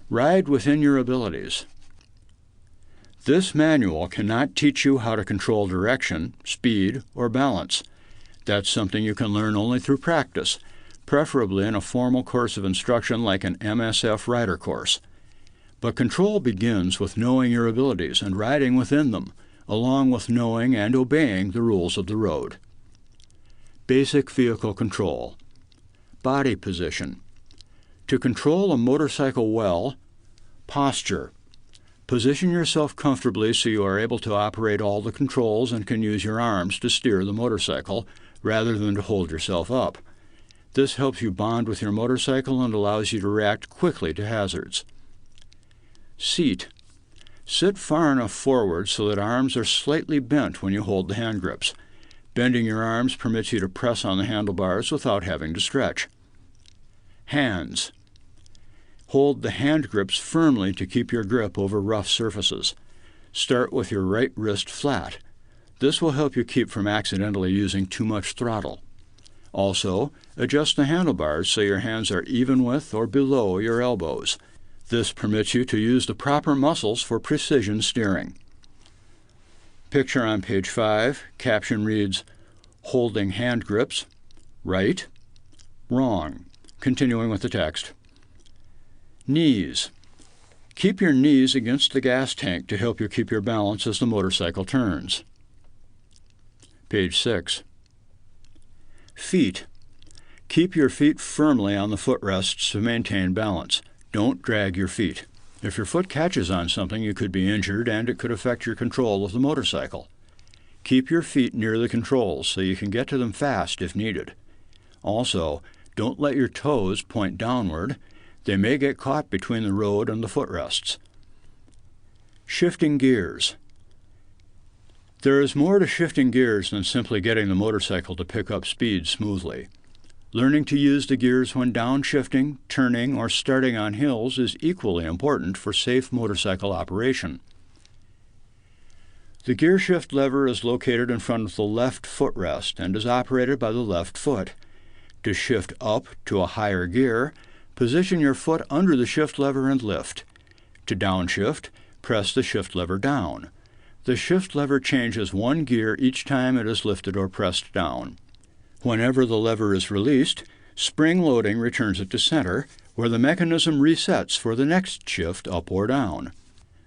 Ride within your abilities. This manual cannot teach you how to control direction, speed, or balance. That's something you can learn only through practice, preferably in a formal course of instruction like an MSF rider course. But control begins with knowing your abilities and riding within them, along with knowing and obeying the rules of the road. Basic vehicle control. Body position. To control a motorcycle well, posture. Position yourself comfortably so you are able to operate all the controls and can use your arms to steer the motorcycle rather than to hold yourself up. This helps you bond with your motorcycle and allows you to react quickly to hazards. Seat. Sit far enough forward so that arms are slightly bent when you hold the hand grips. Bending your arms permits you to press on the handlebars without having to stretch. Hands. Hold the hand grips firmly to keep your grip over rough surfaces. Start with your right wrist flat. This will help you keep from accidentally using too much throttle. Also, adjust the handlebars so your hands are even with or below your elbows. This permits you to use the proper muscles for precision steering. Picture on page 5, caption reads, "Holding hand grips, right, wrong." Continuing with the text. Knees. Keep your knees against the gas tank to help you keep your balance as the motorcycle turns. Page 6. Feet. Keep your feet firmly on the footrests to maintain balance. Don't drag your feet. If your foot catches on something, you could be injured and it could affect your control of the motorcycle. Keep your feet near the controls so you can get to them fast if needed. Also, don't let your toes point downward. They may get caught between the road and the footrests. Shifting gears. There is more to shifting gears than simply getting the motorcycle to pick up speed smoothly. Learning to use the gears when downshifting, turning, or starting on hills is equally important for safe motorcycle operation. The gear shift lever is located in front of the left footrest and is operated by the left foot. To shift up to a higher gear, position your foot under the shift lever and lift. To downshift, press the shift lever down. The shift lever changes one gear each time it is lifted or pressed down. Whenever the lever is released, spring loading returns it to center, where the mechanism resets for the next shift up or down.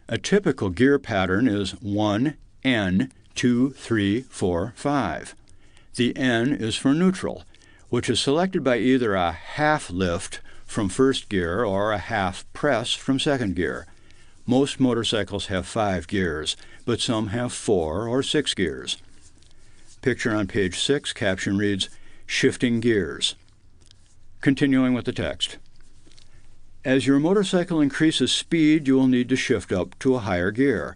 A typical gear pattern is 1, N, 2, 3, 4, 5. The N is for neutral, which is selected by either a half lift from first gear or a half press from second gear. Most motorcycles have 5 gears, but some have 4 or 6 gears. Picture on page 6, caption reads, "Shifting gears." Continuing with the text. As your motorcycle increases speed, you will need to shift up to a higher gear.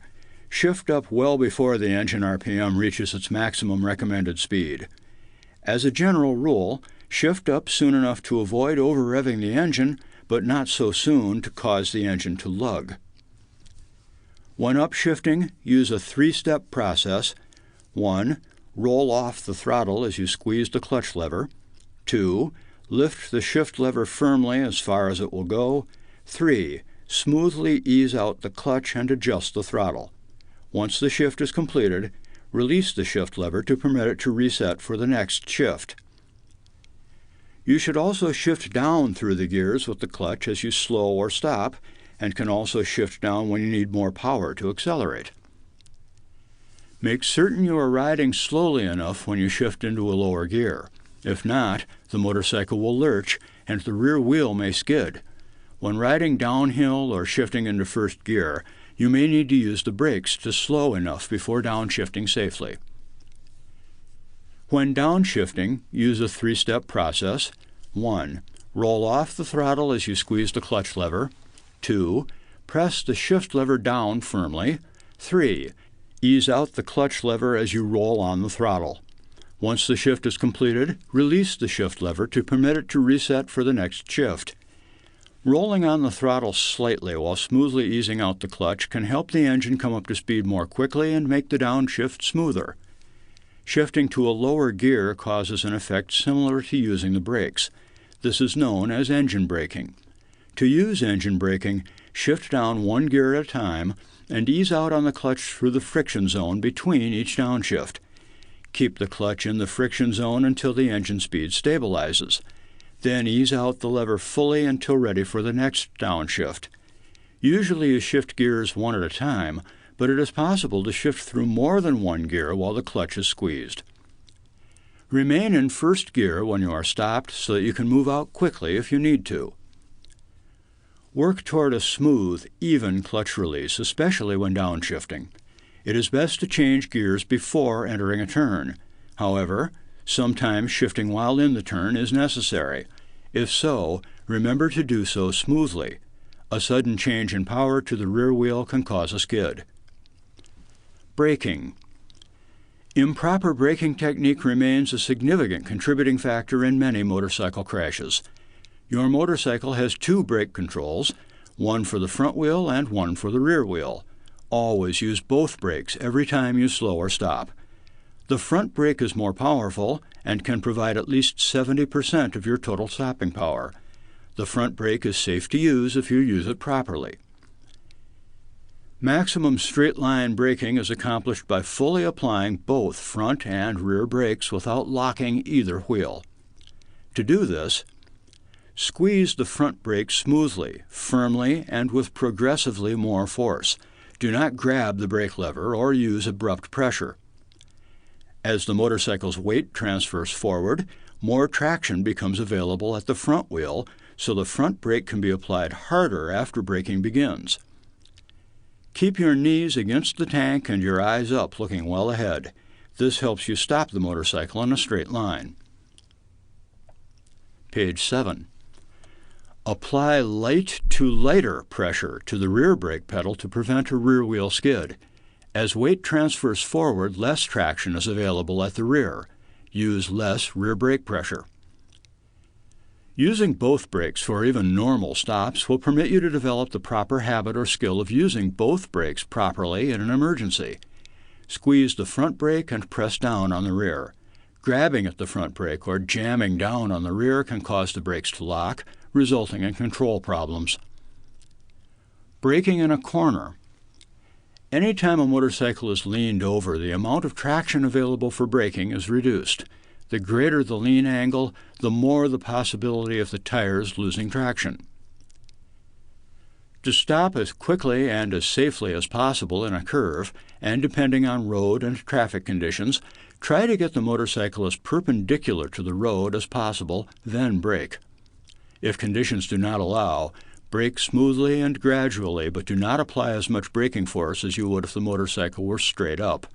Shift up well before the engine RPM reaches its maximum recommended speed. As a general rule, shift up soon enough to avoid over-revving the engine, but not so soon to cause the engine to lug. When upshifting, use a 3-step process. 1. Roll off the throttle as you squeeze the clutch lever. 2. Lift the shift lever firmly as far as it will go. 3. Smoothly ease out the clutch and adjust the throttle. Once the shift is completed, release the shift lever to permit it to reset for the next shift. You should also shift down through the gears with the clutch as you slow or stop, and can also shift down when you need more power to accelerate. Make certain you are riding slowly enough when you shift into a lower gear. If not, the motorcycle will lurch and the rear wheel may skid. When riding downhill or shifting into first gear, you may need to use the brakes to slow enough before downshifting safely. When downshifting, use a 3-step process. 1. Roll off the throttle as you squeeze the clutch lever. 2. Press the shift lever down firmly. 3. Ease out the clutch lever as you roll on the throttle. Once the shift is completed, release the shift lever to permit it to reset for the next shift. Rolling on the throttle slightly while smoothly easing out the clutch can help the engine come up to speed more quickly and make the downshift smoother. Shifting to a lower gear causes an effect similar to using the brakes. This is known as engine braking. To use engine braking, shift down one gear at a time and ease out on the clutch through the friction zone between each downshift. Keep the clutch in the friction zone until the engine speed stabilizes. Then ease out the lever fully until ready for the next downshift. Usually you shift gears one at a time, but it is possible to shift through more than one gear while the clutch is squeezed. Remain in first gear when you are stopped so that you can move out quickly if you need to. Work toward a smooth, even clutch release, especially when downshifting. It is best to change gears before entering a turn. However, sometimes shifting while in the turn is necessary. If so, remember to do so smoothly. A sudden change in power to the rear wheel can cause a skid. Braking. Improper braking technique remains a significant contributing factor in many motorcycle crashes. Your motorcycle has two brake controls, one for the front wheel and one for the rear wheel. Always use both brakes every time you slow or stop. The front brake is more powerful and can provide at least 70% of your total stopping power. The front brake is safe to use if you use it properly. Maximum straight-line braking is accomplished by fully applying both front and rear brakes without locking either wheel. To do this, squeeze the front brake smoothly, firmly, and with progressively more force. Do not grab the brake lever or use abrupt pressure. As the motorcycle's weight transfers forward, more traction becomes available at the front wheel, so the front brake can be applied harder after braking begins. Keep your knees against the tank and your eyes up, looking well ahead. This helps you stop the motorcycle in a straight line. Page 7. Apply light to lighter pressure to the rear brake pedal to prevent a rear wheel skid. As weight transfers forward, less traction is available at the rear. Use less rear brake pressure. Using both brakes for even normal stops will permit you to develop the proper habit or skill of using both brakes properly in an emergency. Squeeze the front brake and press down on the rear. Grabbing at the front brake or jamming down on the rear can cause the brakes to lock, resulting in control problems. Braking in a corner. Anytime a motorcycle is leaned over, the amount of traction available for braking is reduced. The greater the lean angle, the more the possibility of the tires losing traction. To stop as quickly and as safely as possible in a curve, and depending on road and traffic conditions, try to get the motorcycle as perpendicular to the road as possible, then brake. If conditions do not allow, brake smoothly and gradually, but do not apply as much braking force as you would if the motorcycle were straight up.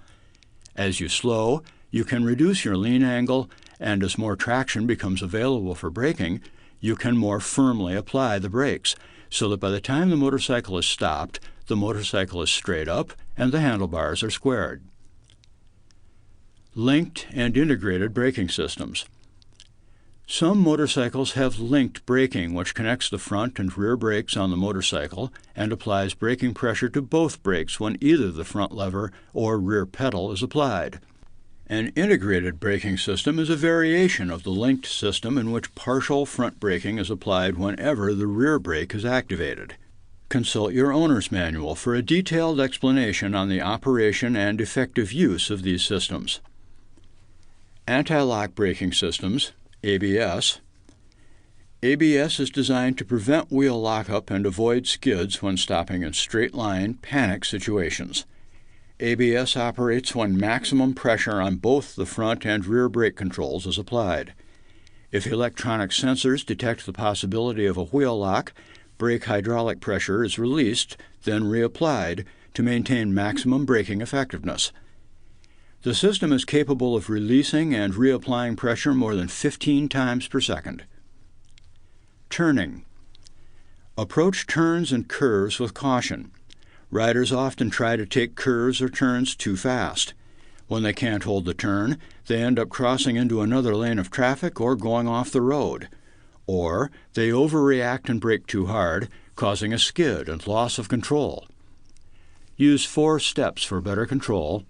As you slow, you can reduce your lean angle, and as more traction becomes available for braking, you can more firmly apply the brakes, so that by the time the motorcycle is stopped, the motorcycle is straight up and the handlebars are squared. Linked and integrated braking systems. Some motorcycles have linked braking, which connects the front and rear brakes on the motorcycle and applies braking pressure to both brakes when either the front lever or rear pedal is applied. An integrated braking system is a variation of the linked system in which partial front braking is applied whenever the rear brake is activated. Consult your owner's manual for a detailed explanation on the operation and effective use of these systems. Anti-lock braking systems, ABS. ABS is designed to prevent wheel lockup and avoid skids when stopping in straight-line, panic situations. ABS operates when maximum pressure on both the front and rear brake controls is applied. If electronic sensors detect the possibility of a wheel lock, brake hydraulic pressure is released, then reapplied to maintain maximum braking effectiveness. The system is capable of releasing and reapplying pressure more than 15 times per second. Turning. Approach turns and curves with caution. Riders often try to take curves or turns too fast. When they can't hold the turn, they end up crossing into another lane of traffic or going off the road. Or they overreact and brake too hard, causing a skid and loss of control. Use 4 steps for better control.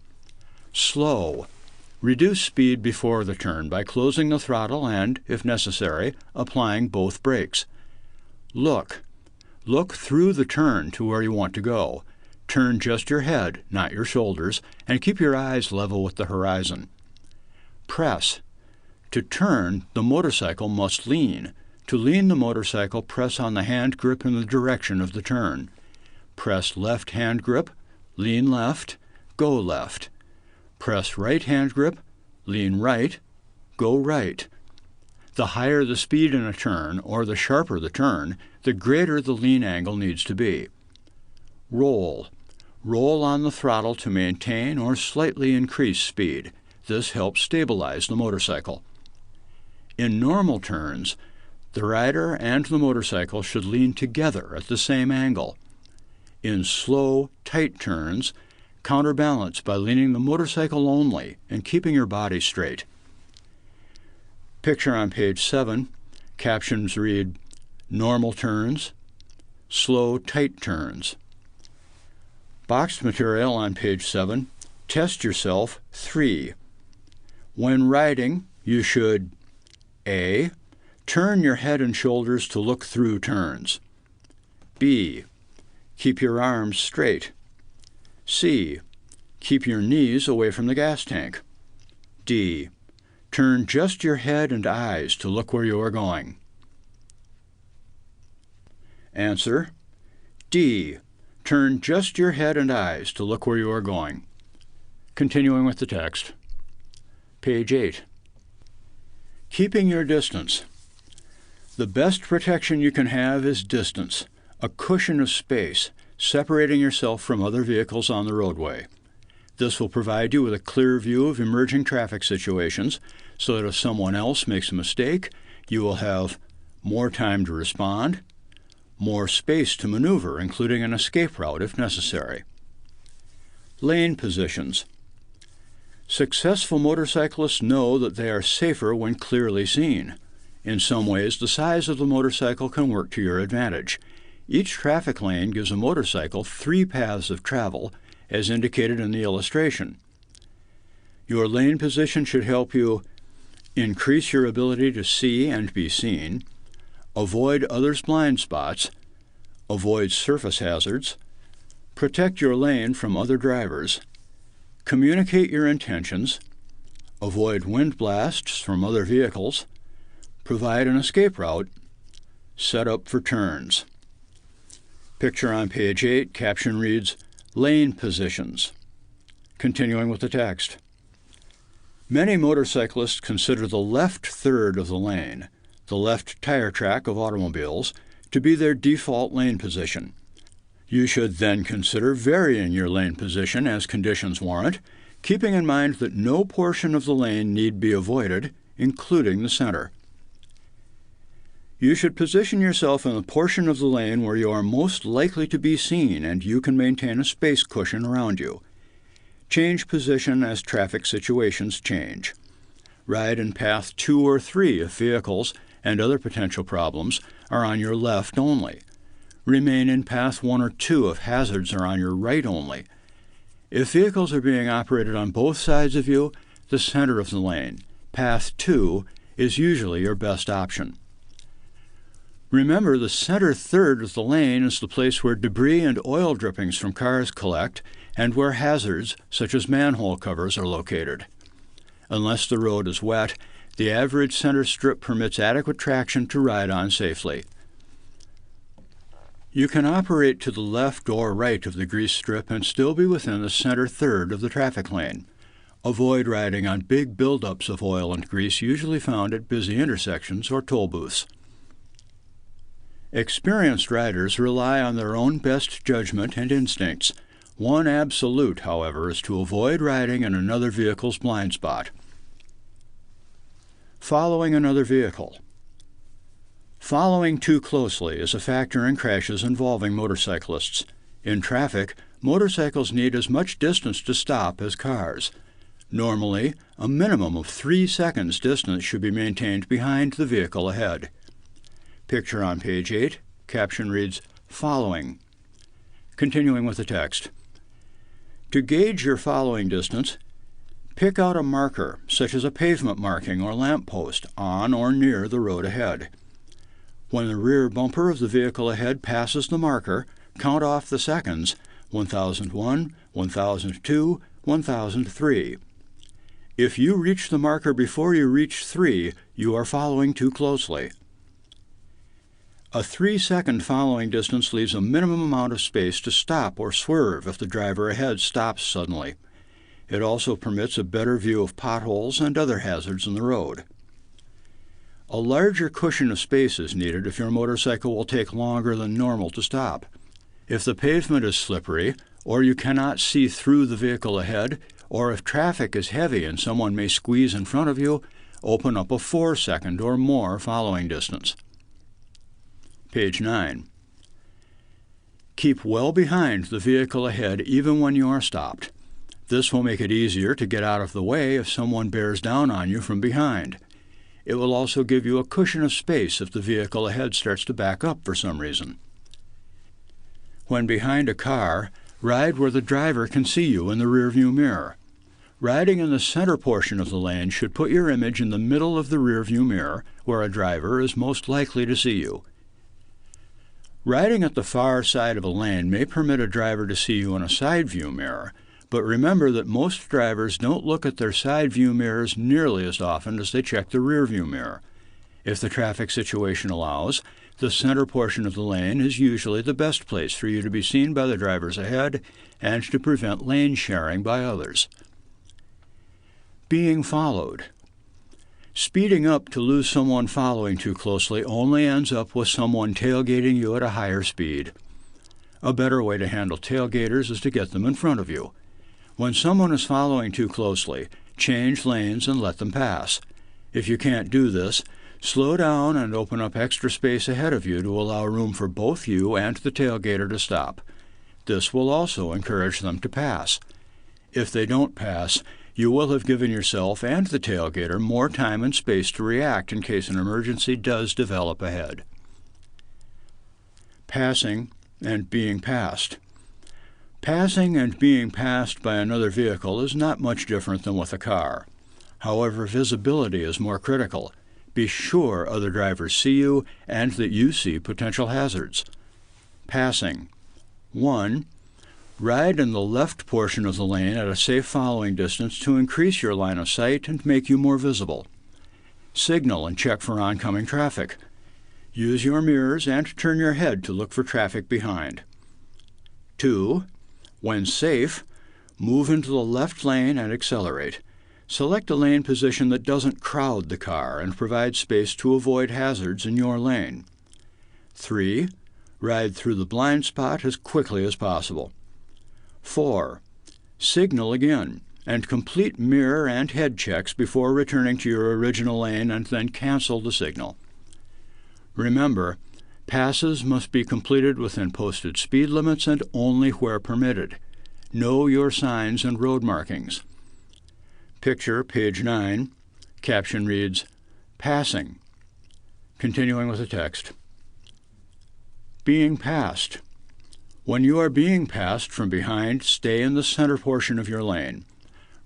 Slow. Reduce speed before the turn by closing the throttle and, if necessary, applying both brakes. Look. Look through the turn to where you want to go. Turn just your head, not your shoulders, and keep your eyes level with the horizon. Press. To turn, the motorcycle must lean. To lean the motorcycle, press on the hand grip in the direction of the turn. Press left hand grip, lean left, go left. Press right hand grip, lean right, go right. The higher the speed in a turn, or the sharper the turn, the greater the lean angle needs to be. Roll. Roll on the throttle to maintain or slightly increase speed. This helps stabilize the motorcycle. In normal turns, the rider and the motorcycle should lean together at the same angle. In slow, tight turns, counterbalance by leaning the motorcycle only and keeping your body straight. Picture on page 7. Captions read, normal turns, slow, tight turns. Boxed material on page 7. Test yourself 3. When riding, you should A. Turn your head and shoulders to look through turns. B. Keep your arms straight. C. Keep your knees away from the gas tank. D. Turn just your head and eyes to look where you are going. Answer. D. Turn just your head and eyes to look where you are going. Continuing with the text. Page 8. Keeping your distance. The best protection you can have is distance, a cushion of space, separating yourself from other vehicles on the roadway. This will provide you with a clear view of emerging traffic situations so that if someone else makes a mistake, you will have more time to respond, more space to maneuver, including an escape route if necessary. Lane positions. Successful motorcyclists know that they are safer when clearly seen. In some ways, the size of the motorcycle can work to your advantage. Each traffic lane gives a motorcycle 3 paths of travel, as indicated in the illustration. Your lane position should help you increase your ability to see and be seen, avoid others' blind spots, avoid surface hazards, protect your lane from other drivers, communicate your intentions, avoid wind blasts from other vehicles, provide an escape route, set up for turns. Picture on page 8, caption reads, Lane positions. Continuing with the text. Many motorcyclists consider the left third of the lane, the left tire track of automobiles, to be their default lane position. You should then consider varying your lane position as conditions warrant, keeping in mind that no portion of the lane need be avoided, including the center. You should position yourself in the portion of the lane where you are most likely to be seen and you can maintain a space cushion around you. Change position as traffic situations change. Ride in path 2 or 3 if vehicles and other potential problems are on your left only. Remain in path 1 or 2 if hazards are on your right only. If vehicles are being operated on both sides of you, the center of the lane, path 2, is usually your best option. Remember, the center third of the lane is the place where debris and oil drippings from cars collect and where hazards, such as manhole covers, are located. Unless the road is wet, the average center strip permits adequate traction to ride on safely. You can operate to the left or right of the grease strip and still be within the center third of the traffic lane. Avoid riding on big buildups of oil and grease usually found at busy intersections or toll booths. Experienced riders rely on their own best judgment and instincts. One absolute, however, is to avoid riding in another vehicle's blind spot. Following another vehicle. Following too closely is a factor in crashes involving motorcyclists. In traffic, motorcycles need as much distance to stop as cars. Normally, a minimum of 3 seconds distance should be maintained behind the vehicle ahead. Picture on page 8, caption reads, Following. Continuing with the text. To gauge your following distance, pick out a marker, such as a pavement marking or lamp post, on or near the road ahead. When the rear bumper of the vehicle ahead passes the marker, count off the seconds: 1001, 1002, 1003. If you reach the marker before you reach 3, you are following too closely. A 3-second following distance leaves a minimum amount of space to stop or swerve if the driver ahead stops suddenly. It also permits a better view of potholes and other hazards in the road. A larger cushion of space is needed if your motorcycle will take longer than normal to stop. If the pavement is slippery, or you cannot see through the vehicle ahead, or if traffic is heavy and someone may squeeze in front of you, open up a 4-second or more following distance. Page 9. Keep well behind the vehicle ahead even when you are stopped. This will make it easier to get out of the way if someone bears down on you from behind. It will also give you a cushion of space if the vehicle ahead starts to back up for some reason. When behind a car, ride where the driver can see you in the rearview mirror. Riding in the center portion of the lane should put your image in the middle of the rearview mirror, where a driver is most likely to see you. Riding at the far side of a lane may permit a driver to see you in a side view mirror, but remember that most drivers don't look at their side view mirrors nearly as often as they check the rear view mirror. If the traffic situation allows, the center portion of the lane is usually the best place for you to be seen by the drivers ahead and to prevent lane sharing by others. Being followed. Speeding up to lose someone following too closely only ends up with someone tailgating you at a higher speed. A better way to handle tailgaters is to get them in front of you. When someone is following too closely, change lanes and let them pass. If you can't do this, slow down and open up extra space ahead of you to allow room for both you and the tailgater to stop. This will also encourage them to pass. If they don't pass, you will have given yourself and the tailgater more time and space to react in case an emergency does develop ahead. Passing and being passed. Passing and being passed by another vehicle is not much different than with a car. However, visibility is more critical. Be sure other drivers see you and that you see potential hazards. Passing. 1. Ride in the left portion of the lane at a safe following distance to increase your line of sight and make you more visible. Signal and check for oncoming traffic. Use your mirrors and turn your head to look for traffic behind. 2. When safe, move into the left lane and accelerate. Select a lane position that doesn't crowd the car and provide space to avoid hazards in your lane. 3. Ride through the blind spot as quickly as possible. 4. Signal again and complete mirror and head checks before returning to your original lane and then cancel the signal. Remember, passes must be completed within posted speed limits and only where permitted. Know your signs and road markings. Picture, page 9. Caption reads, Passing. Continuing with the text. Being passed. When you are being passed from behind, stay in the center portion of your lane.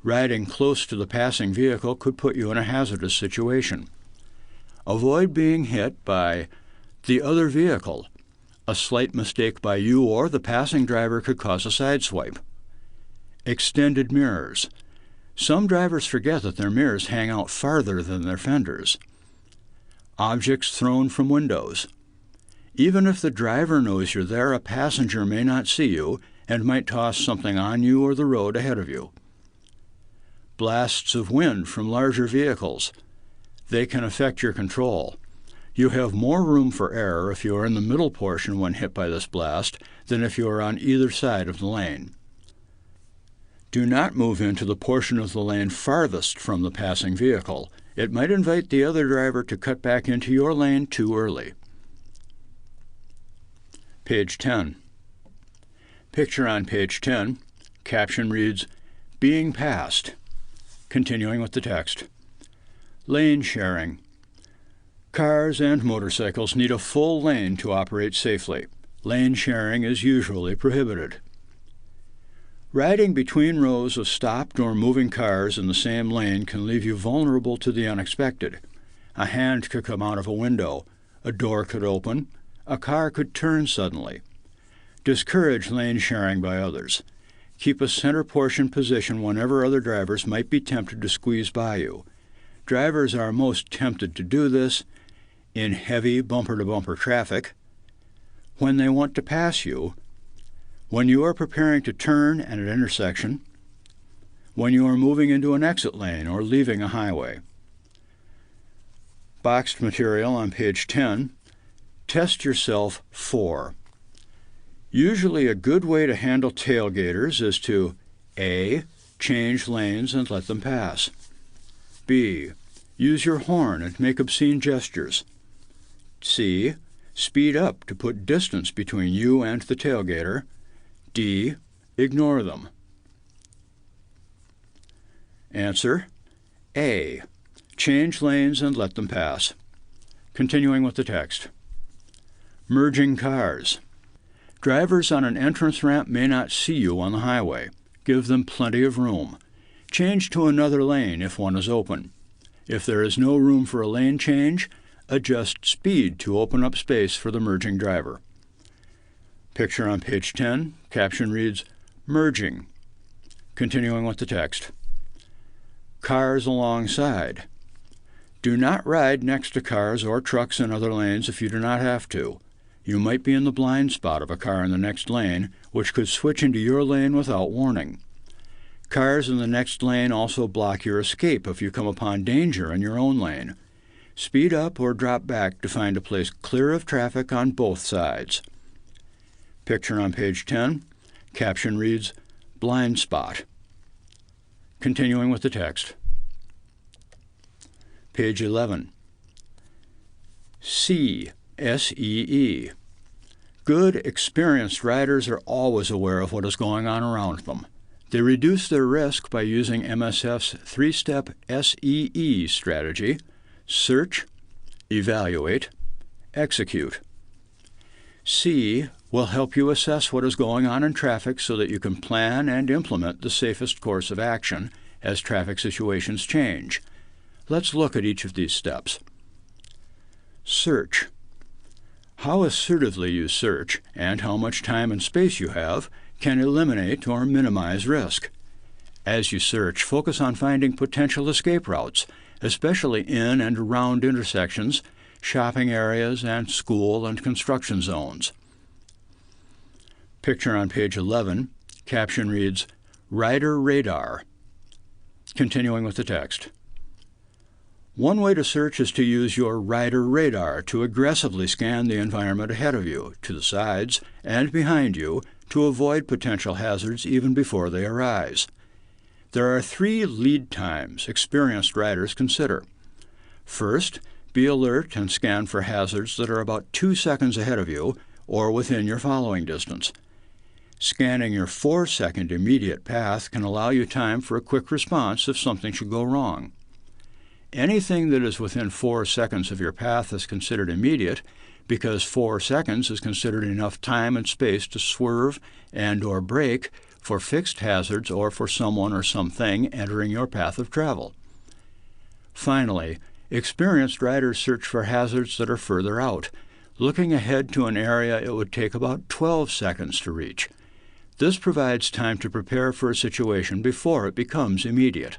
Riding close to the passing vehicle could put you in a hazardous situation. Avoid being hit by the other vehicle. A slight mistake by you or the passing driver could cause a sideswipe. Extended mirrors. Some drivers forget that their mirrors hang out farther than their fenders. Objects thrown from windows. Even if the driver knows you're there, a passenger may not see you and might toss something on you or the road ahead of you. Blasts of wind from larger vehicles. They can affect your control. You have more room for error if you are in the middle portion when hit by this blast than if you are on either side of the lane. Do not move into the portion of the lane farthest from the passing vehicle. It might invite the other driver to cut back into your lane too early. Page 10. Picture on page 10. Caption reads, Being passed. Continuing with the text. Lane sharing. Cars and motorcycles need a full lane to operate safely. Lane sharing is usually prohibited. Riding between rows of stopped or moving cars in the same lane can leave you vulnerable to the unexpected. A hand could come out of a window. A door could open. A car could turn suddenly. Discourage lane sharing by others. Keep a center portion position whenever other drivers might be tempted to squeeze by you. Drivers are most tempted to do this in heavy bumper-to-bumper traffic, when they want to pass you, when you are preparing to turn at an intersection, when you are moving into an exit lane or leaving a highway. Boxed material on page 10. Test yourself for. Usually a good way to handle tailgaters is to A. Change lanes and let them pass. B. Use your horn and make obscene gestures. C. Speed up to put distance between you and the tailgater. D. Ignore them. Answer: A. Change lanes and let them pass. Continuing with the text. Merging cars. Drivers on an entrance ramp may not see you on the highway. Give them plenty of room. Change to another lane if one is open. If there is no room for a lane change, adjust speed to open up space for the merging driver. Picture on page 10. Caption reads, Merging. Continuing with the text. Cars alongside. Do not ride next to cars or trucks in other lanes if you do not have to. You might be in the blind spot of a car in the next lane, which could switch into your lane without warning. Cars in the next lane also block your escape if you come upon danger in your own lane. Speed up or drop back to find a place clear of traffic on both sides. Picture on page 10. Caption reads, Blind spot. Continuing with the text. Page 11. C. SEE. Good, experienced riders are always aware of what is going on around them. They reduce their risk by using MSF's three-step SEE strategy: search, evaluate, execute. C will help you assess what is going on in traffic so that you can plan and implement the safest course of action as traffic situations change. Let's look at each of these steps. Search. How assertively you search and how much time and space you have can eliminate or minimize risk. As you search, focus on finding potential escape routes, especially in and around intersections, shopping areas, and school and construction zones. Picture on page 11. Caption reads, Rider radar. Continuing with the text. One way to search is to use your rider radar to aggressively scan the environment ahead of you, to the sides, and behind you to avoid potential hazards even before they arise. There are 3 lead times experienced riders consider. First, be alert and scan for hazards that are about 2 seconds ahead of you or within your following distance. Scanning your 4-second immediate path can allow you time for a quick response if something should go wrong. Anything that is within 4 seconds of your path is considered immediate because 4 seconds is considered enough time and space to swerve and or brake for fixed hazards or for someone or something entering your path of travel. Finally, experienced riders search for hazards that are further out, looking ahead to an area it would take about 12 seconds to reach. This provides time to prepare for a situation before it becomes immediate.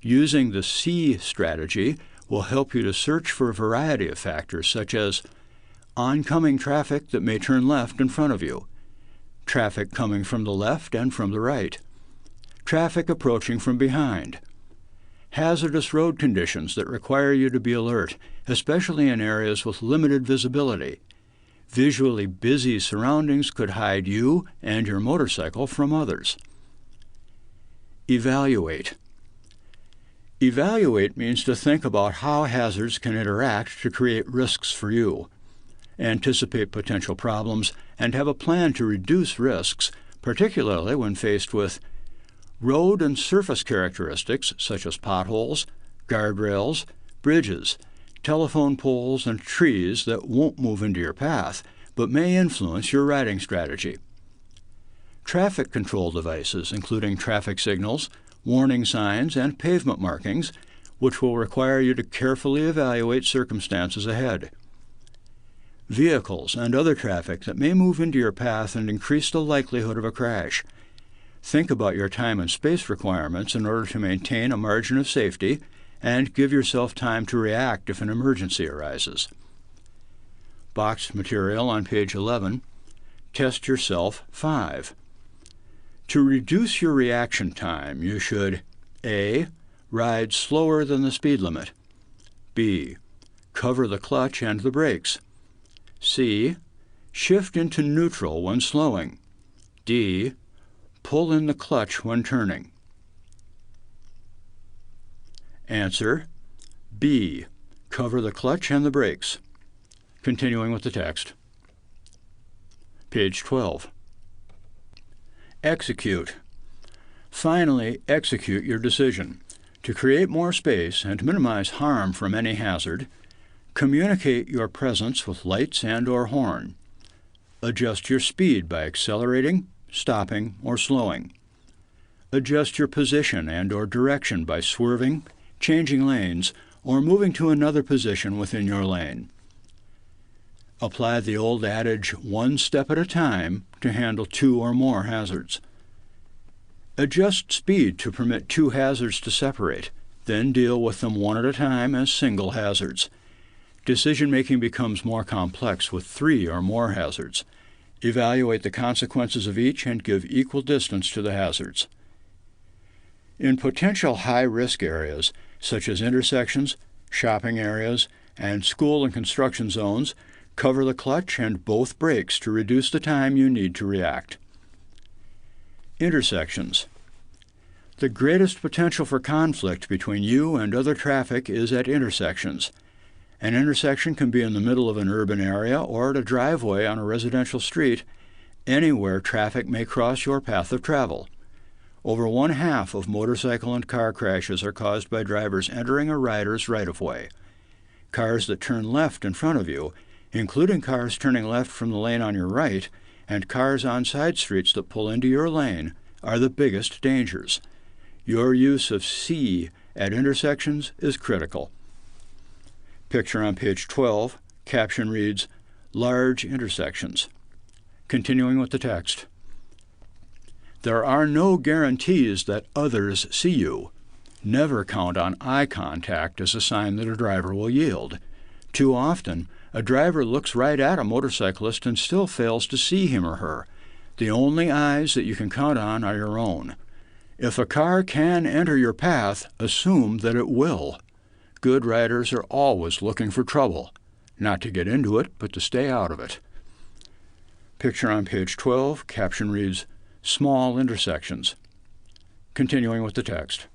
Using the C strategy will help you to search for a variety of factors such as oncoming traffic that may turn left in front of you, traffic coming from the left and from the right, traffic approaching from behind, hazardous road conditions that require you to be alert, especially in areas with limited visibility. Visually busy surroundings could hide you and your motorcycle from others. Evaluate. Evaluate means to think about how hazards can interact to create risks for you, anticipate potential problems, and have a plan to reduce risks, particularly when faced with road and surface characteristics such as potholes, guardrails, bridges, telephone poles, and trees that won't move into your path but may influence your riding strategy. Traffic control devices, including traffic signals, warning signs, and pavement markings, which will require you to carefully evaluate circumstances ahead. vehicles, and other traffic that may move into your path and increase the likelihood of a crash. Think about your time and space requirements in order to maintain a margin of safety and give yourself time to react if an emergency arises. Boxed material on page 11. Test yourself 5. To reduce your reaction time, you should A. Ride slower than the speed limit. B. Cover the clutch and the brakes. C. Shift into neutral when slowing. D. Pull in the clutch when turning. Answer: B. Cover the clutch and the brakes. Continuing with the text. Page 12. Execute. Finally, execute your decision. To create more space and minimize harm from any hazard, communicate your presence with lights and/or horn. Adjust your speed by accelerating, stopping, or slowing. Adjust your position and/or direction by swerving, changing lanes, or moving to another position within your lane. Apply the old adage, one step at a time, to handle 2 or more hazards. Adjust speed to permit 2 hazards to separate, then deal with them one at a time as single hazards. Decision-making becomes more complex with 3 or more hazards. Evaluate the consequences of each and give equal distance to the hazards. In potential high-risk areas, such as intersections, shopping areas, and school and construction zones, cover the clutch and both brakes to reduce the time you need to react. Intersections. The greatest potential for conflict between you and other traffic is at intersections. An intersection can be in the middle of an urban area or at a driveway on a residential street, anywhere traffic may cross your path of travel. Over 1/2 of motorcycle and car crashes are caused by drivers entering a rider's right-of-way. Cars that turn left in front of you, including cars turning left from the lane on your right, and cars on side streets that pull into your lane, are the biggest dangers. Your use of C at intersections is critical. Picture on page 12, caption reads, Large intersections. Continuing with the text. There are no guarantees that others see you. Never count on eye contact as a sign that a driver will yield. Too often, a driver looks right at a motorcyclist and still fails to see him or her. The only eyes that you can count on are your own. If a car can enter your path, assume that it will. Good riders are always looking for trouble, not to get into it, but to stay out of it. Picture on page 12, caption reads, Small intersections. Continuing with the text.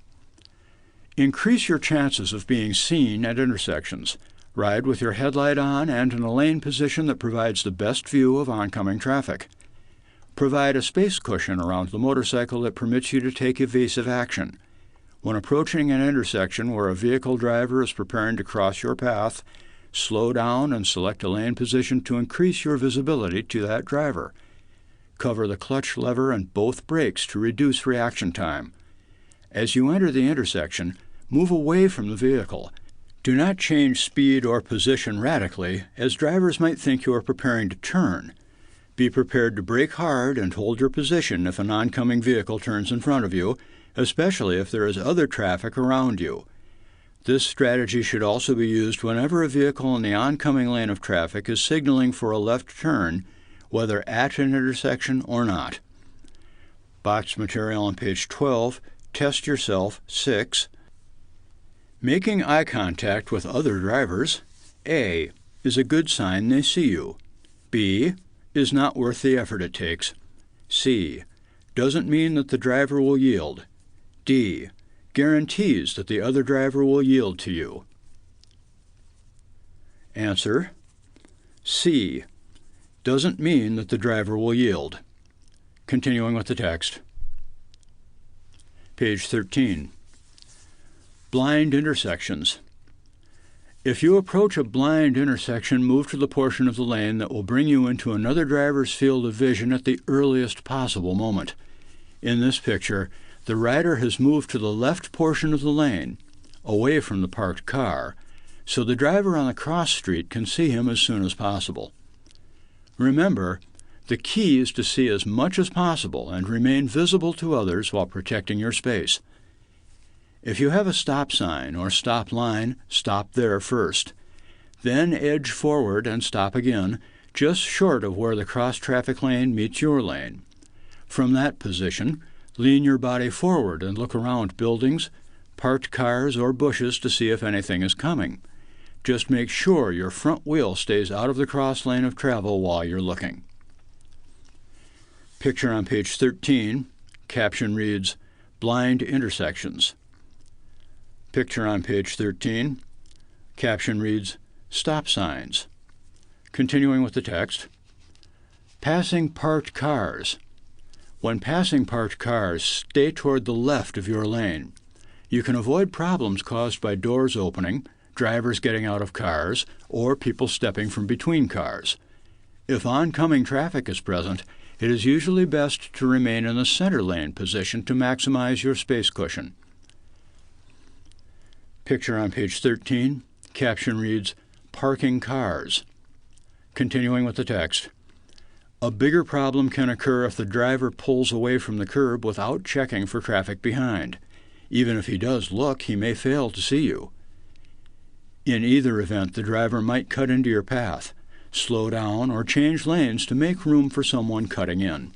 Increase your chances of being seen at intersections. Ride with your headlight on and in a lane position that provides the best view of oncoming traffic. Provide a space cushion around the motorcycle that permits you to take evasive action. When approaching an intersection where a vehicle driver is preparing to cross your path, slow down and select a lane position to increase your visibility to that driver. Cover the clutch lever and both brakes to reduce reaction time. As you enter the intersection, move away from the vehicle. Do not change speed or position radically, as drivers might think you are preparing to turn. Be prepared to brake hard and hold your position if an oncoming vehicle turns in front of you, especially if there is other traffic around you. This strategy should also be used whenever a vehicle in the oncoming lane of traffic is signaling for a left turn, whether at an intersection or not. Boxed material on page 12, Test Yourself 6. Making eye contact with other drivers, A, is a good sign they see you. B, is not worth the effort it takes. C, doesn't mean that the driver will yield. D, guarantees that the other driver will yield to you. Answer: C, doesn't mean that the driver will yield. Continuing with the text. Page 13. Blind intersections. If you approach a blind intersection, move to the portion of the lane that will bring you into another driver's field of vision at the earliest possible moment. In this picture, the rider has moved to the left portion of the lane, away from the parked car, so the driver on the cross street can see him as soon as possible. Remember, the key is to see as much as possible and remain visible to others while protecting your space. If you have a stop sign or stop line, stop there first. Then edge forward and stop again, just short of where the cross-traffic lane meets your lane. From that position, lean your body forward and look around buildings, parked cars, or bushes to see if anything is coming. Just make sure your front wheel stays out of the cross lane of travel while you're looking. Picture on page 13, caption reads, "Blind intersections." Picture on page 13, caption reads, "Stop signs." Continuing with the text, "Passing parked cars." When passing parked cars, stay toward the left of your lane. You can avoid problems caused by doors opening, drivers getting out of cars, or people stepping from between cars. If oncoming traffic is present, it is usually best to remain in the center lane position to maximize your space cushion. Picture on page 13, caption reads, "Parking cars." Continuing with the text, "A bigger problem can occur if the driver pulls away from the curb without checking for traffic behind. Even if he does look, he may fail to see you. In either event, the driver might cut into your path, slow down, or change lanes to make room for someone cutting in."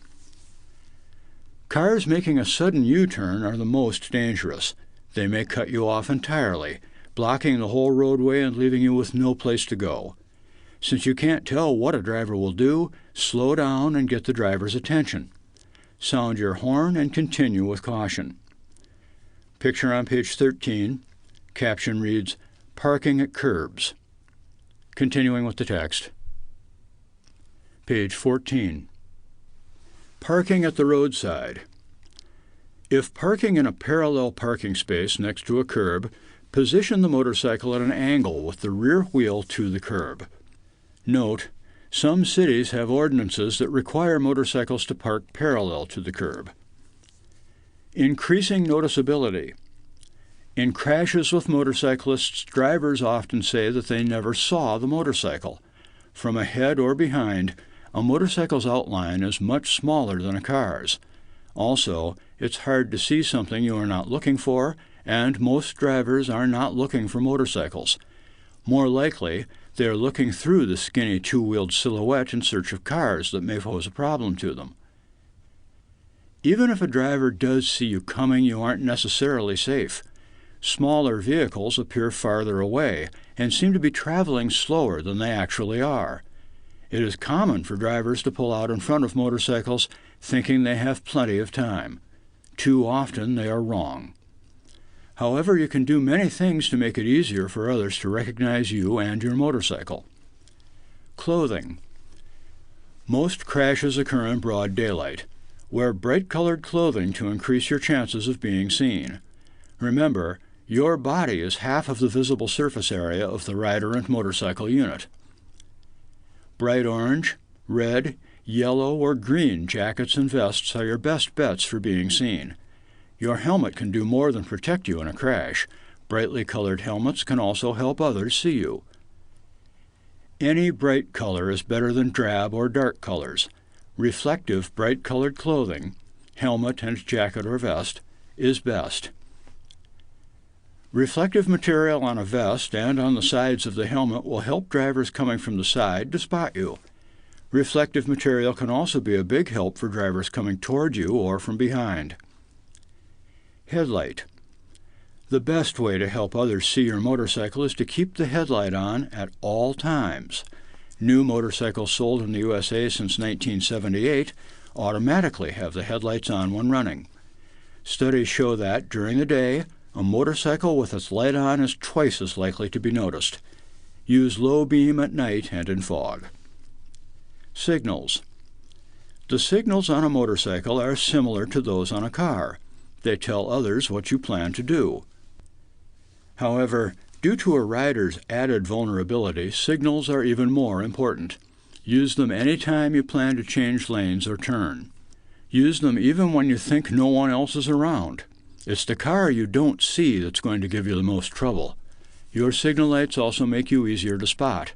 Cars making a sudden U-turn are the most dangerous. They may cut you off entirely, blocking the whole roadway and leaving you with no place to go. Since you can't tell what a driver will do, slow down and get the driver's attention. Sound your horn and continue with caution. Picture on page 13, caption reads, "Parking at curbs." Continuing with the text. Page 14. Parking at the roadside. If parking in a parallel parking space next to a curb, position the motorcycle at an angle with the rear wheel to the curb. Note, some cities have ordinances that require motorcycles to park parallel to the curb. Increasing noticeability. In crashes with motorcyclists, drivers often say that they never saw the motorcycle. From ahead or behind, a motorcycle's outline is much smaller than a car's. Also, it's hard to see something you are not looking for, and most drivers are not looking for motorcycles. More likely, they are looking through the skinny two-wheeled silhouette in search of cars that may pose a problem to them. Even if a driver does see you coming, you aren't necessarily safe. Smaller vehicles appear farther away and seem to be traveling slower than they actually are. It is common for drivers to pull out in front of motorcycles thinking they have plenty of time. Too often they are wrong. However, you can do many things to make it easier for others to recognize you and your motorcycle. Clothing. Most crashes occur in broad daylight. Wear bright-colored clothing to increase your chances of being seen. Remember, your body is half of the visible surface area of the rider and motorcycle unit. Bright orange, red, yellow, or green jackets and vests are your best bets for being seen. Your helmet can do more than protect you in a crash. Brightly colored helmets can also help others see you. Any bright color is better than drab or dark colors. Reflective, bright-colored clothing, helmet and jacket or vest, is best. Reflective material on a vest and on the sides of the helmet will help drivers coming from the side to spot you. Reflective material can also be a big help for drivers coming toward you or from behind. Headlight. The best way to help others see your motorcycle is to keep the headlight on at all times. New motorcycles sold in the USA since 1978 automatically have the headlights on when running. Studies show that, during the day, a motorcycle with its light on is twice as likely to be noticed. Use low beam at night and in fog. Signals. The signals on a motorcycle are similar to those on a car. They tell others what you plan to do. However, due to a rider's added vulnerability, signals are even more important. Use them any time you plan to change lanes or turn. Use them even when you think no one else is around. It's the car you don't see that's going to give you the most trouble. Your signal lights also make you easier to spot.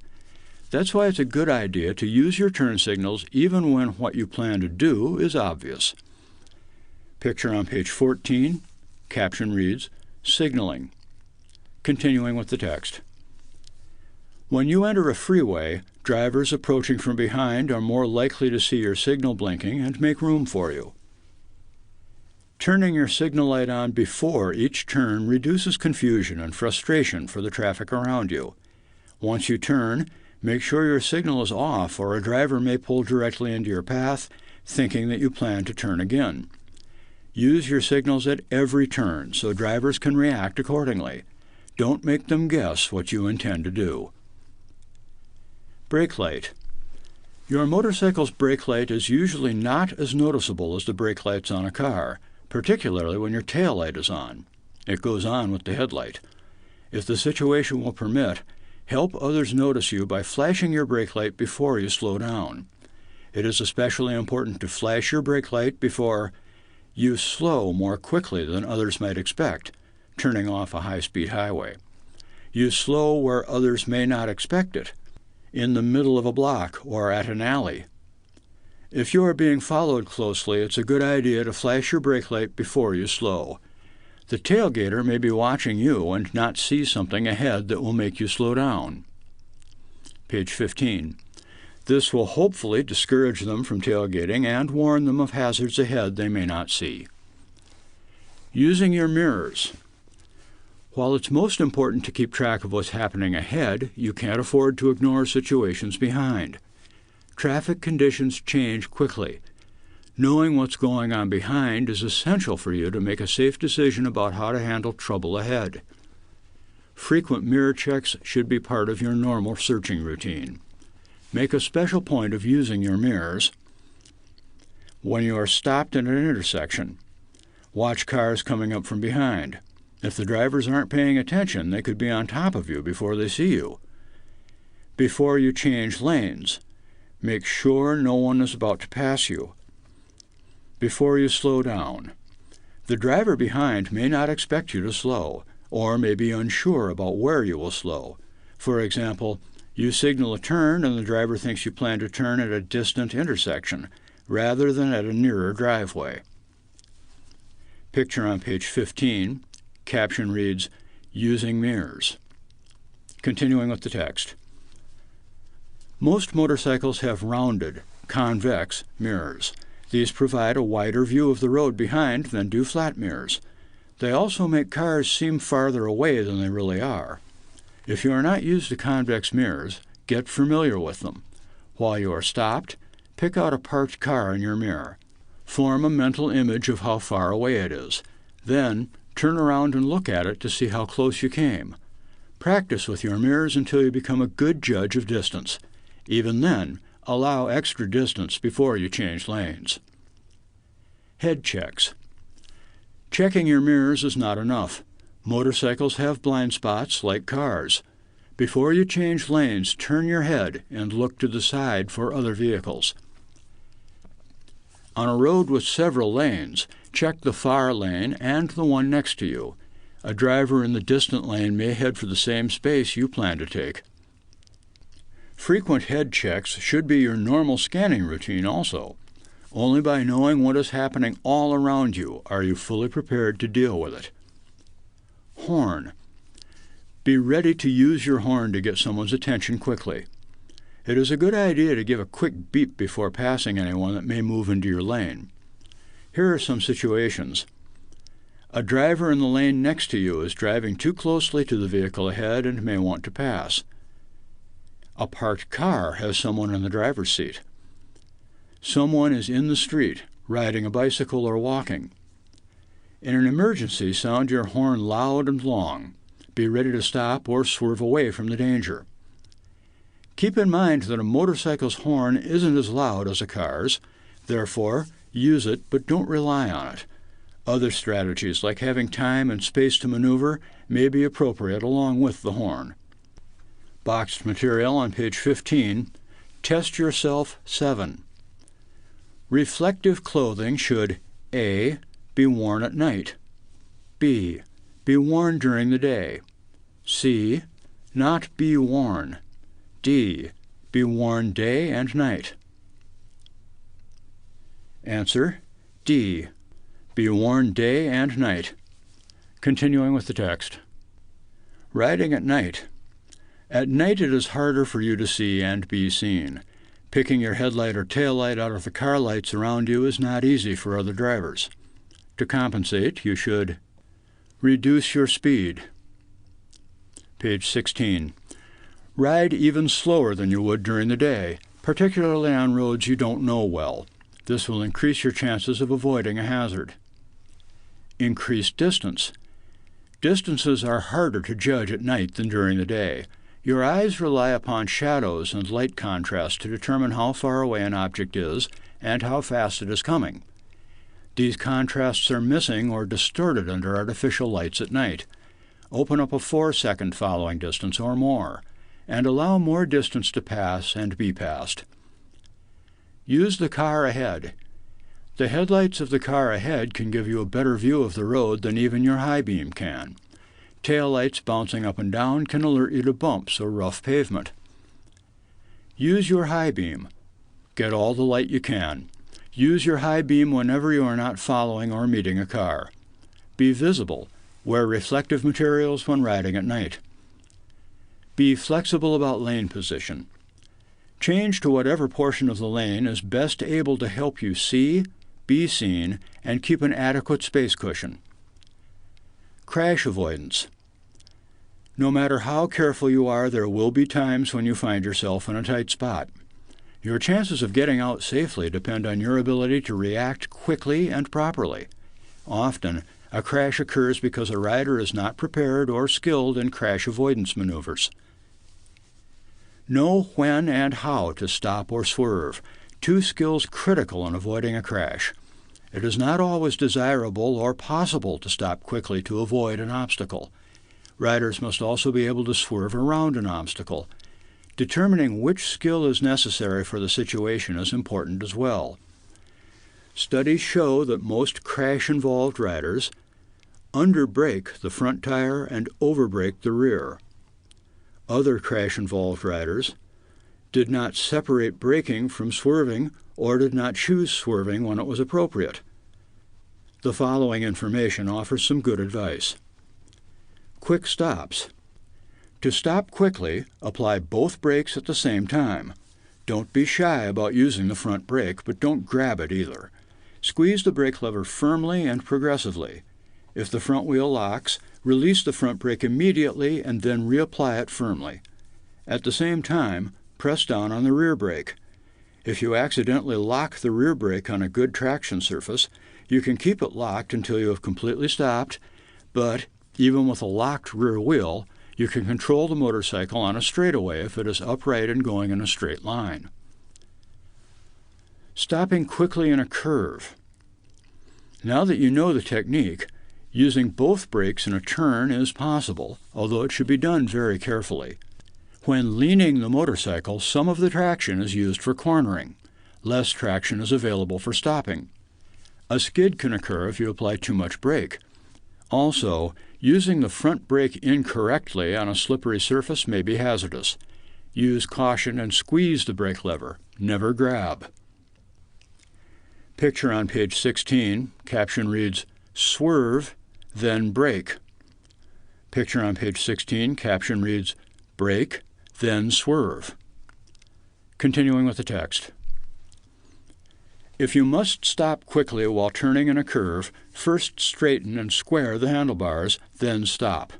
That's why it's a good idea to use your turn signals even when what you plan to do is obvious. Picture on page 14, caption reads, signaling. Continuing with the text. When you enter a freeway, drivers approaching from behind are more likely to see your signal blinking and make room for you. Turning your signal light on before each turn reduces confusion and frustration for the traffic around you. Once you turn, make sure your signal is off, or a driver may pull directly into your path, thinking that you plan to turn again. Use your signals at every turn so drivers can react accordingly. Don't make them guess what you intend to do. Brake light. Your motorcycle's brake light is usually not as noticeable as the brake lights on a car, particularly when your tail light is on. It goes on with the headlight. If the situation will permit, help others notice you by flashing your brake light before you slow down. It is especially important to flash your brake light before you slow more quickly than others might expect, turning off a high-speed highway. You slow where others may not expect it, in the middle of a block or at an alley. If you are being followed closely, it's a good idea to flash your brake light before you slow. The tailgater may be watching you and not see something ahead that will make you slow down. Page 15. This will hopefully discourage them from tailgating and warn them of hazards ahead they may not see. Using your mirrors. While it's most important to keep track of what's happening ahead, you can't afford to ignore situations behind. Traffic conditions change quickly. Knowing what's going on behind is essential for you to make a safe decision about how to handle trouble ahead. Frequent mirror checks should be part of your normal searching routine. Make a special point of using your mirrors when you are stopped at an intersection. Watch cars coming up from behind. If the drivers aren't paying attention, they could be on top of you before they see you. Before you change lanes, make sure no one is about to pass you. Before you slow down, the driver behind may not expect you to slow, or may be unsure about where you will slow. For example, you signal a turn and the driver thinks you plan to turn at a distant intersection, rather than at a nearer driveway. Picture on page 15, caption reads, using mirrors. Continuing with the text. Most motorcycles have rounded, convex mirrors. These provide a wider view of the road behind than do flat mirrors. They also make cars seem farther away than they really are. If you are not used to convex mirrors, get familiar with them. While you are stopped, pick out a parked car in your mirror. Form a mental image of how far away it is. Then, turn around and look at it to see how close you came. Practice with your mirrors until you become a good judge of distance. Even then, allow extra distance before you change lanes. Head checks. Checking your mirrors is not enough. Motorcycles have blind spots like cars. Before you change lanes, turn your head and look to the side for other vehicles. On a road with several lanes, check the far lane and the one next to you. A driver in the distant lane may head for the same space you plan to take. Frequent head checks should be your normal scanning routine also. Only by knowing what is happening all around you are you fully prepared to deal with it. Horn. Be ready to use your horn to get someone's attention quickly. It is a good idea to give a quick beep before passing anyone that may move into your lane. Here are some situations. A driver in the lane next to you is driving too closely to the vehicle ahead and may want to pass. A parked car has someone in the driver's seat. Someone is in the street, riding a bicycle or walking. In an emergency, sound your horn loud and long. Be ready to stop or swerve away from the danger. Keep in mind that a motorcycle's horn isn't as loud as a car's. Therefore, use it, but don't rely on it. Other strategies, like having time and space to maneuver, may be appropriate along with the horn. Boxed material on page 15. Test yourself 7. Reflective clothing should A. Be worn at night. B. Be worn during the day. C. Not be worn. D. be worn day and night? Answer: D. Be worn day and night. Continuing with the text. Riding at night. At night it is harder for you to see and be seen. Picking your headlight or taillight out of the car lights around you is not easy for other drivers. To compensate, you should reduce your speed. Page 16. Ride even slower than you would during the day, particularly on roads you don't know well. This will increase your chances of avoiding a hazard. Increase distance. Distances are harder to judge at night than during the day. Your eyes rely upon shadows and light contrast to determine how far away an object is and how fast it is coming. These contrasts are missing or distorted under artificial lights at night. Open up a 4-second following distance or more, and allow more distance to pass and be passed. Use the car ahead. The headlights of the car ahead can give you a better view of the road than even your high beam can. Taillights bouncing up and down can alert you to bumps or rough pavement. Use your high beam. Get all the light you can. Use your high beam whenever you are not following or meeting a car. Be visible. Wear reflective materials when riding at night. Be flexible about lane position. Change to whatever portion of the lane is best able to help you see, be seen, and keep an adequate space cushion. Crash avoidance. No matter how careful you are, there will be times when you find yourself in a tight spot. Your chances of getting out safely depend on your ability to react quickly and properly. Often, a crash occurs because a rider is not prepared or skilled in crash avoidance maneuvers. Know when and how to stop or swerve, two skills critical in avoiding a crash. It is not always desirable or possible to stop quickly to avoid an obstacle. Riders must also be able to swerve around an obstacle. Determining which skill is necessary for the situation is important as well. Studies show that most crash-involved riders underbrake the front tire and overbrake the rear. Other crash-involved riders did not separate braking from swerving or did not choose swerving when it was appropriate. The following information offers some good advice. Quick stops. To stop quickly, apply both brakes at the same time. Don't be shy about using the front brake, but don't grab it either. Squeeze the brake lever firmly and progressively. If the front wheel locks, release the front brake immediately and then reapply it firmly. At the same time, press down on the rear brake. If you accidentally lock the rear brake on a good traction surface, you can keep it locked until you have completely stopped, but even with a locked rear wheel, you can control the motorcycle on a straightaway if it is upright and going in a straight line. Stopping quickly in a curve. Now that you know the technique, using both brakes in a turn is possible, although it should be done very carefully. When leaning the motorcycle, some of the traction is used for cornering. Less traction is available for stopping. A skid can occur if you apply too much brake. Also, using the front brake incorrectly on a slippery surface may be hazardous. Use caution and squeeze the brake lever. Never grab. Picture on page 16. Caption reads, "Swerve, then brake." Picture on page 16. Caption reads, "Brake, then swerve." Continuing with the text. If you must stop quickly while turning in a curve, first straighten and square the handlebars, then stop.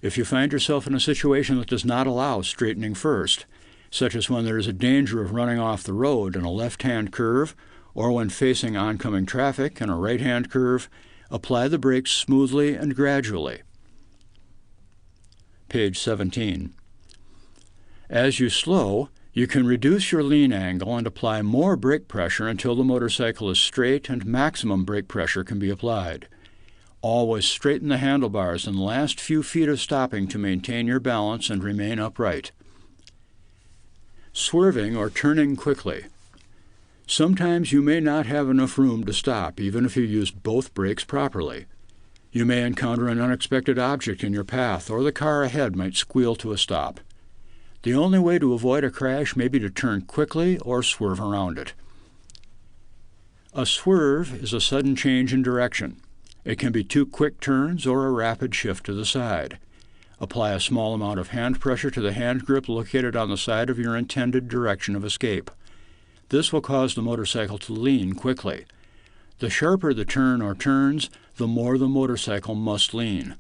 If you find yourself in a situation that does not allow straightening first, such as when there is a danger of running off the road in a left-hand curve, or when facing oncoming traffic in a right-hand curve, apply the brakes smoothly and gradually. Page 17. As you slow, you can reduce your lean angle and apply more brake pressure until the motorcycle is straight and maximum brake pressure can be applied. Always straighten the handlebars in the last few feet of stopping to maintain your balance and remain upright. Swerving or turning quickly. Sometimes you may not have enough room to stop, even if you use both brakes properly. You may encounter an unexpected object in your path, or the car ahead might squeal to a stop. The only way to avoid a crash may be to turn quickly or swerve around it. A swerve is a sudden change in direction. It can be 2 quick turns or a rapid shift to the side. Apply a small amount of hand pressure to the hand grip located on the side of your intended direction of escape. This will cause the motorcycle to lean quickly. The sharper the turn or turns, the more the motorcycle must lean.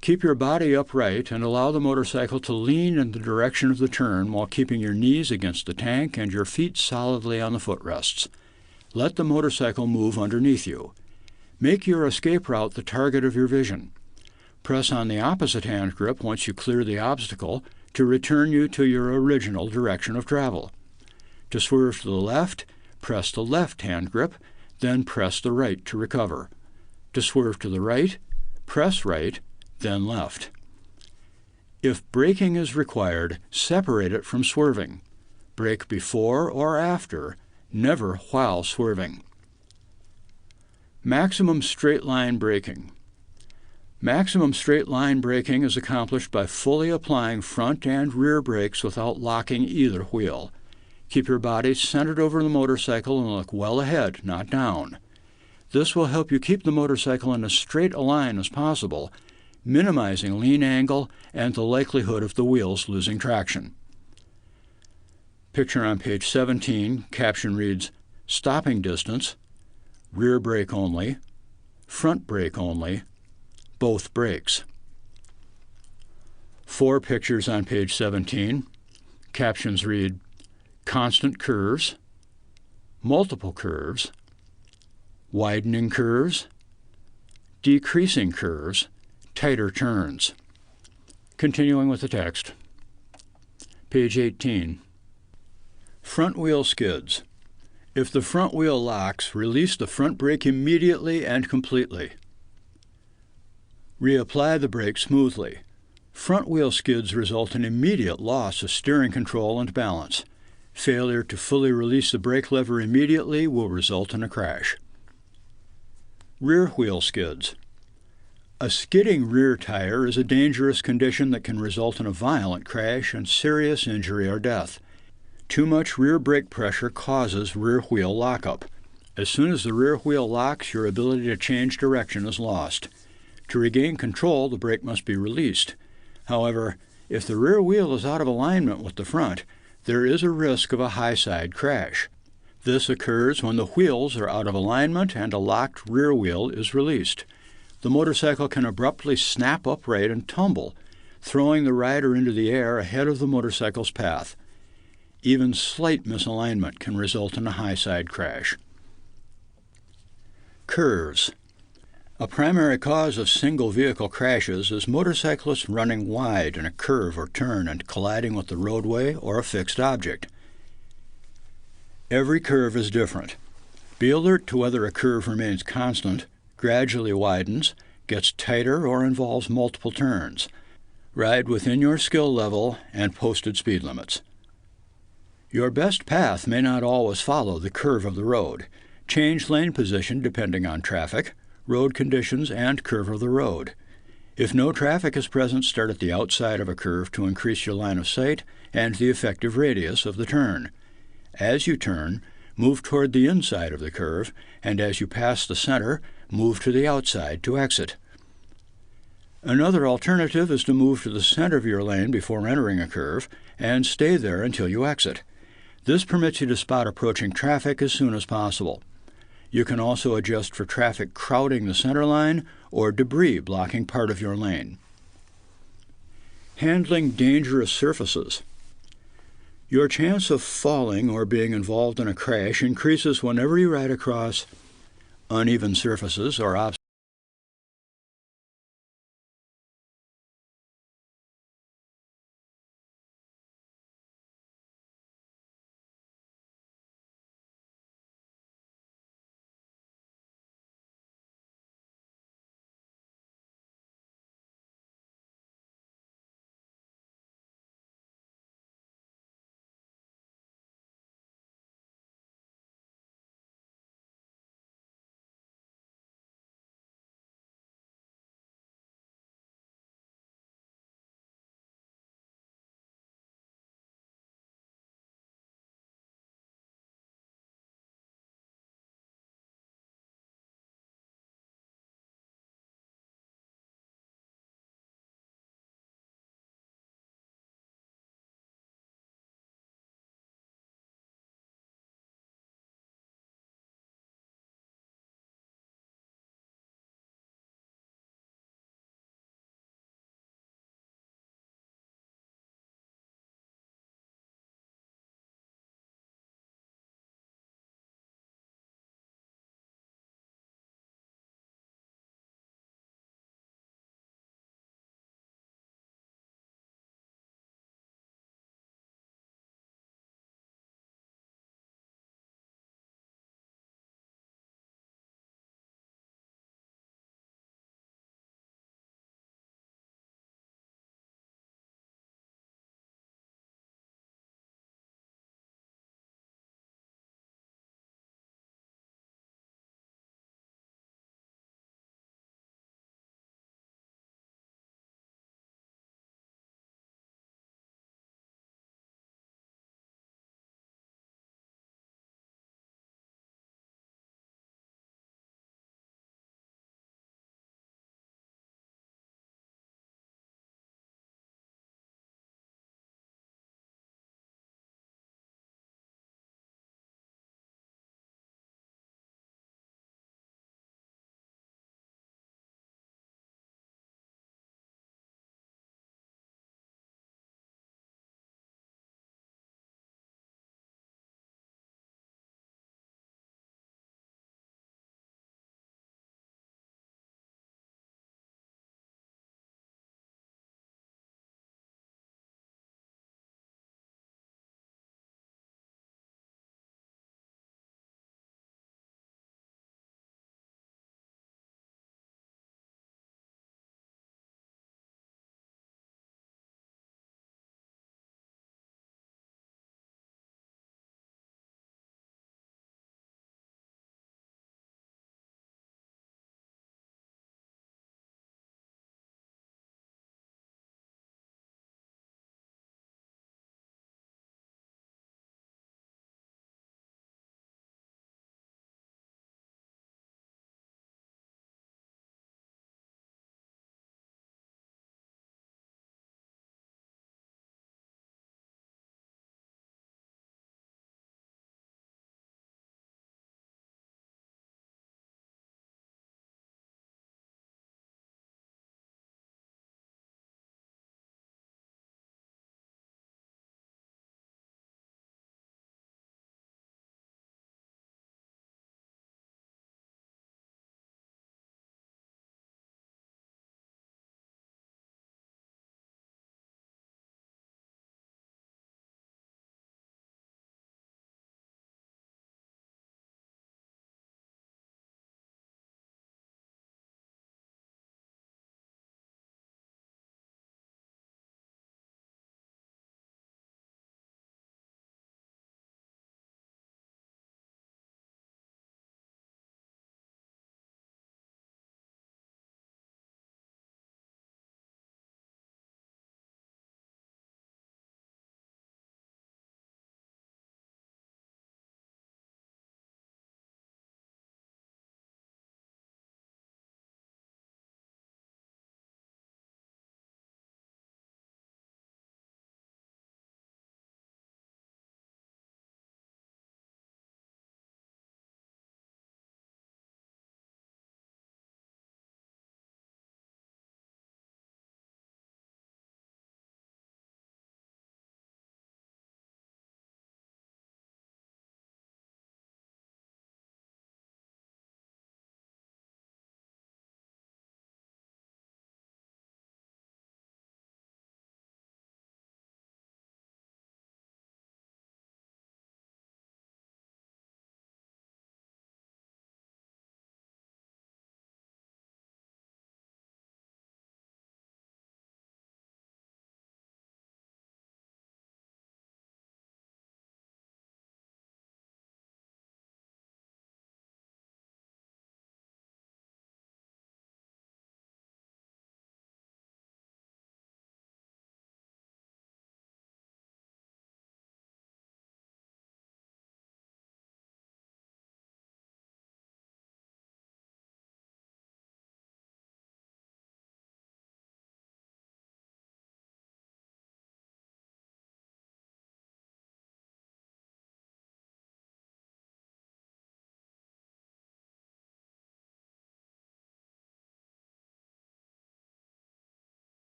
Keep your body upright and allow the motorcycle to lean in the direction of the turn while keeping your knees against the tank and your feet solidly on the footrests. Let the motorcycle move underneath you. Make your escape route the target of your vision. Press on the opposite hand grip once you clear the obstacle to return you to your original direction of travel. To swerve to the left, press the left hand grip, then press the right to recover. To swerve to the right, press right, then left. If braking is required, separate it from swerving. Brake before or after, never while swerving. Maximum straight line braking. Maximum straight line braking is accomplished by fully applying front and rear brakes without locking either wheel. Keep your body centered over the motorcycle and look well ahead, not down. This will help you keep the motorcycle in as straight a line as possible, minimizing lean angle and the likelihood of the wheels losing traction. Picture on page 17, caption reads, stopping distance, rear brake only, front brake only, both brakes. 4 pictures on page 17. Captions read, constant curves, multiple curves, widening curves, decreasing curves, tighter turns. Continuing with the text. Page 18. Front wheel skids. If the front wheel locks, release the front brake immediately and completely. Reapply the brake smoothly. Front wheel skids result in immediate loss of steering control and balance. Failure to fully release the brake lever immediately will result in a crash. Rear wheel skids. A skidding rear tire is a dangerous condition that can result in a violent crash and serious injury or death. Too much rear brake pressure causes rear wheel lockup. As soon as the rear wheel locks, your ability to change direction is lost. To regain control, the brake must be released. However, if the rear wheel is out of alignment with the front, there is a risk of a high-side crash. This occurs when the wheels are out of alignment and a locked rear wheel is released. The motorcycle can abruptly snap upright and tumble, throwing the rider into the air ahead of the motorcycle's path. Even slight misalignment can result in a high-side crash. Curves. A primary cause of single-vehicle crashes is motorcyclists running wide in a curve or turn and colliding with the roadway or a fixed object. Every curve is different. Be alert to whether a curve remains constant, gradually widens, gets tighter, or involves multiple turns. Ride within your skill level and posted speed limits. Your best path may not always follow the curve of the road. Change lane position depending on traffic, road conditions, and curve of the road. If no traffic is present, start at the outside of a curve to increase your line of sight and the effective radius of the turn. As you turn, move toward the inside of the curve, and as you pass the center, move to the outside to exit. Another alternative is to move to the center of your lane before entering a curve and stay there until you exit. This permits you to spot approaching traffic as soon as possible. You can also adjust for traffic crowding the center line or debris blocking part of your lane. Handling dangerous surfaces. Your chance of falling or being involved in a crash increases whenever you ride across uneven surfaces or obstacles.